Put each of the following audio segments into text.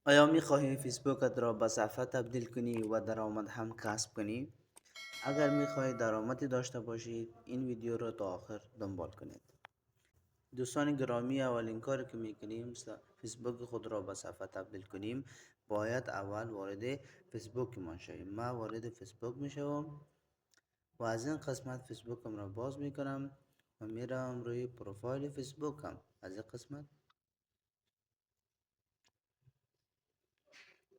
آیا می خواهی فیسبوکت را به صفحه تبدیل کنی و درآمد هم کسب کنی؟ اگر می خواهید درآمدی داشته باشید این ویدیو را تا آخر دنبال کنید. دوستان گرامی، اولین کاری که می کنیم فیسبوک خود را به صفحه تبدیل کنیم باید اول وارد فیسبوک ما شویم. من وارد فیسبوک می شوم و از این قسمت فیسبوکم را باز می کنم و میرم روی پروفایل فیسبوکم. از این قسمت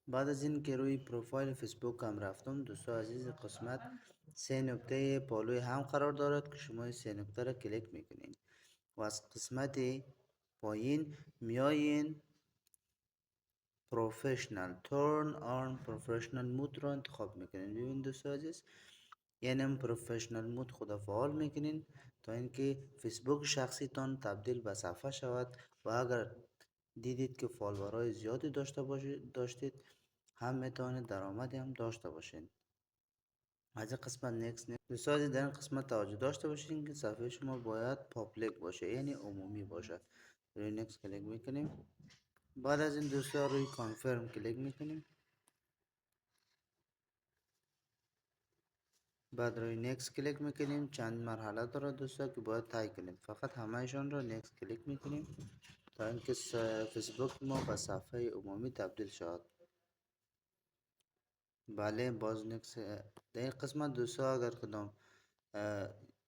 بعد از این که روی پروفایل فیسبوک هم رفتم دوستان عزیز، قسمت سه نکته پالوی هم قرار دارد که شما سه نکته را کلیک میکنین و از قسمت پایین میایین پروفشنال تورن آن پروفشنال مود را انتخاب میکنین. ببین دوستان عزیز، یعنی پروفشنال مود خود فعال میکنین تا اینکه فیسبوک شخصی تان تبدیل به صفحه شود و اگر دیدید که فالوورهای زیادی داشتید هم میتوانید درآمدی هم داشته باشین. از این قسمت نکس دوستان در این قسمت توجه داشته باشین که صفحه شما باید پابلیک باشه، یعنی عمومی باشه. روی نکس کلیک میکنیم. بعد از این دوستان روی کانفرم کلیک میکنیم. بعد روی نکس کلیک میکنیم. چند مرحله داره دوستان که باید طی کنیم، فقط همهشان رو نکس کلیک میکنیم تا اینکه فیسبوک ما به صفحه عمومی تبدیل شود. بله، باز نکس. در این قسمت دوستان اگر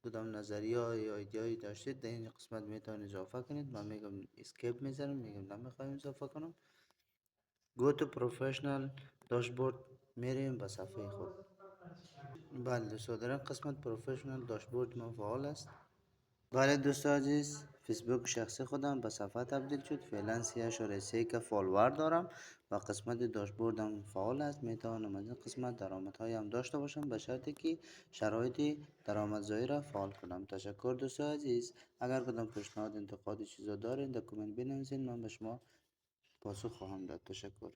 کدام نظریه یا ایدئایی داشتید در این قسمت میتونید اضافه کنید. من میگم اسکیپ میزنم، میگم نمیخوایم اضافه کنم. گو تو پروفشنال داشبورد میریم به صفحه خود. بله دوستان، در این قسمت پروفشنال داشبورد ما فعال است. بله دوستان عزیز، فیسبوک شخصی خودم به صفحه تبدیل شد. فعلا 3.3 که فالوور دارم و قسمت داشبوردم فعال است. میتوانم از این قسمت درآمدهای هم داشته باشم به شرطی که شرایط درآمدزایی را فعال کنم. تشکر دوستان عزیز. اگر کدام پیشنهاد انتقاد چیزا دارین در کامنت بنویسین، من به شما پاسخ خواهم داد. تشکر.